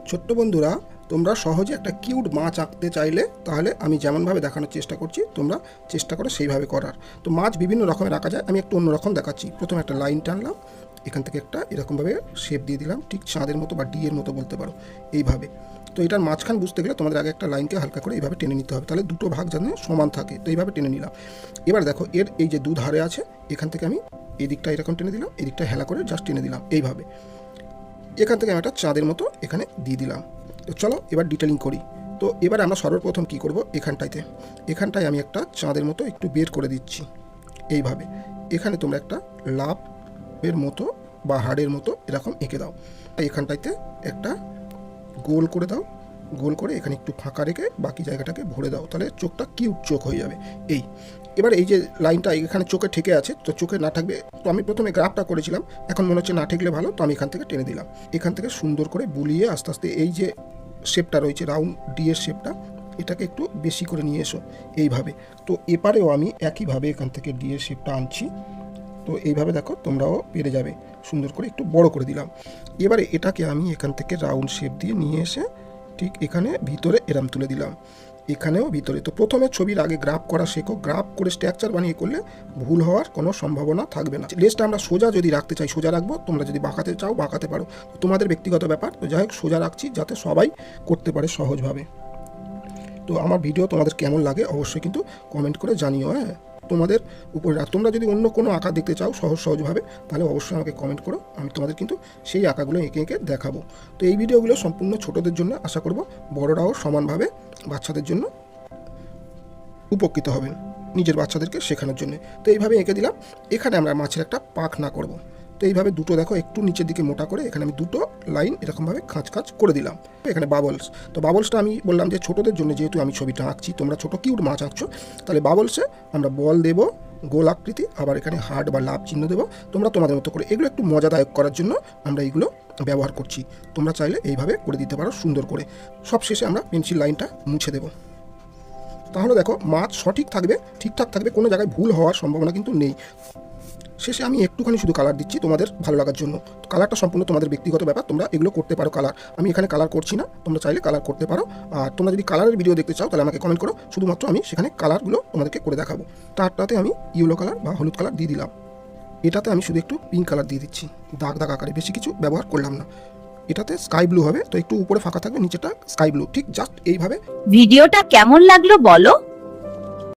ছোট্ট বন্ধুরা, তোমরা সহজে একটা কিউট মাছ আঁকতে চাইলে তাহলে আমি যেমনভাবে দেখানোর চেষ্টা করছি তোমরা চেষ্টা করো সেইভাবে করার। তো মাছ বিভিন্ন রকমের আঁকা যায়, আমি একটু অন্যরকম দেখাচ্ছি। প্রথমে একটা লাইন টানলাম, এখান থেকে একটা এরকমভাবে শেপ দিয়ে দিলাম, ঠিক চাঁদের মতো বা ডি এর মতো বলতে পারো, এইভাবে। তো এটার মাঝখান বুঝতে গেলে তোমাদের আগে একটা লাইনকে হালকা করে এইভাবে টেনে নিতে হবে, তাহলে দুটো ভাগ যেন সমান থাকে। তো এইভাবে টেনে নিলাম। এবার দেখো এর এই যে দুধারে আছে, এখান থেকে আমি এই দিকটা এরকম টেনে দিলাম, এই দিকটা হেলা করে জাস্ট টেনে দিলাম এইভাবে। এখান থেকে আমি একটা চাঁদের মতো এখানে দিয়ে দিলাম। তো চলো এবার ডিটেলিং করি। তো এবার আমরা সর্বপ্রথম কি করব, এখানটায় আমি একটা চাঁদের মতো একটু বের করে দিচ্ছি এইভাবে। এখানে তোমরা একটা লাভের মতো বা হাড়ের মতো এরকম এঁকে দাও। এখানটাইতে একটা গোল করে দাও, গোল করে এখানে একটু ফাঁকা রেখে বাকি জায়গাটাকে ভরে দাও, তাহলে চোখটা কিউট চোখ হয়ে যাবে। এবার এই যে লাইনটা এখানে চোখে ঠেকে আছে, তো চোখে না থাকবে, তো আমি প্রথমে গ্রাফটা করেছিলাম, এখন মনে হচ্ছে না ঠেকলে ভালো, তো আমি এখান থেকে টেনে দিলাম। এখান থেকে সুন্দর করে বুলিয়ে আস্তে আস্তে এই যে শেপটা রয়েছে রাউন্ড ডি এর শেপটা, এটাকে একটু বেশি করে নিয়ে এসো এইভাবে। তো এপারেও আমি একইভাবে এখান থেকে ডি এর শেপটা আনছি। তো এইভাবে দেখো তোমরাও পেরে যাবে। সুন্দর করে একটু বড় করে দিলাম। এবারে এটাকে আমি এখান থেকে রাউন্ড শেপ দিয়ে নিয়ে এসে ঠিক এখানে ভিতরে এরাম তুলে দিলাম, এখানেও ভিতরে। তো প্রথমে ছবির আগে গ্রাফ করা শেখো, গ্রাফ করে স্ট্রাকচার বানিয়ে করলে ভুল হওয়ার কোনো সম্ভাবনা থাকবে না। লেজটা আমরা সোজা যদি রাখতে চাই সোজা রাখবো, তোমরা যদি বাঁকাতে চাও বাঁকাতে পারো, তোমাদের ব্যক্তিগত ব্যাপার। তো যাই হোক, সোজা রাখছি যাতে সবাই করতে পারে সহজভাবে। তো আমার ভিডিও তোমাদের কেমন লাগে অবশ্যই কিন্তু কমেন্ট করে জানিও। তোমাদের উপরে তোমরা যদি অন্য কোনো আঁকা দেখতে চাও সহজভাবে, তাহলে অবশ্যই আমাকে কমেন্ট করো, আমি তোমাদের কিন্তু সেই আঁকাগুলো এঁকে এঁকে দেখাবো। তো এই ভিডিওগুলো সম্পূর্ণ ছোটদের জন্য, আশা করব বড়রাও সমানভাবে বাচ্চাদের জন্য উপকৃত হবেন, নিজের বাচ্চাদেরকে শেখানোর জন্য। তো এইভাবে এঁকে দিলাম। এখানে আমরা মাছের একটা পাখনা করব। তো এইভাবে দুটো দেখো একটু নিচের দিকে মোটা করে এখানে আমি দুটো লাইন এরকমভাবে খাঁচ করে দিলাম। এখানে বাবলস, তো বাবলসটা আমি বললাম যে ছোটোদের জন্য, যেহেতু আমি ছবিটা আঁকছি, তোমরা ছোটো কিউট মাছ আঁকছো, তাহলে বাবলসে আমরা বল দেবো গোল আকৃতি, আবার এখানে হার্ট বা লাভ চিহ্ন দেবো। তোমরা তোমাদের মতো করে, এগুলো একটু মজাদায়ক করার জন্য আমরা এইগুলো ব্যবহার করছি। তোমরা চাইলে এইভাবে করে দিতে পারো সুন্দর করে। সব শেষে আমরা পেন্সিল লাইনটা মুছে দেবো। তাহলে দেখো মাছ সঠিক থাকবে, ঠিকঠাক থাকবে, কোনো জায়গায় ভুল হওয়ার সম্ভাবনা কিন্তু নেই। শেষে আমি একটুখানি শুধু কালার দিচ্ছি তোমাদের ভালো লাগার জন্য। কালারটা সম্পূর্ণ তোমাদের ব্যক্তিগত ব্যাপার, তোমরা এগুলো করতে পারো কালার। আমি এখানে কালার করছি না, তোমরা চাইলে কালার করতে পারো। আর তোমরা যদি কালারের ভিডিও দেখতে চাও তাহলে আমাকে কমেন্ট করো, শুধুমাত্র আমি সেখানে কালারগুলো তোমাদেরকে করে দেখাবো। তারটাতে আমি ইয়েলো কালার বা হলুদ কালার দিয়ে দিলাম। এটাতে আমি শুধু একটু পিঙ্ক কালার দিয়ে দিচ্ছি, দাগ দাগ আকারে, বেশি কিছু ব্যবহার করলাম না। এটাতে স্কাই ব্লু হবে, তো একটু উপরে ফাঁকা থাকবে, নিচেটা স্কাই ব্লু, ঠিক জাস্ট এইভাবে। ভিডিওটা কেমন লাগলো বলো।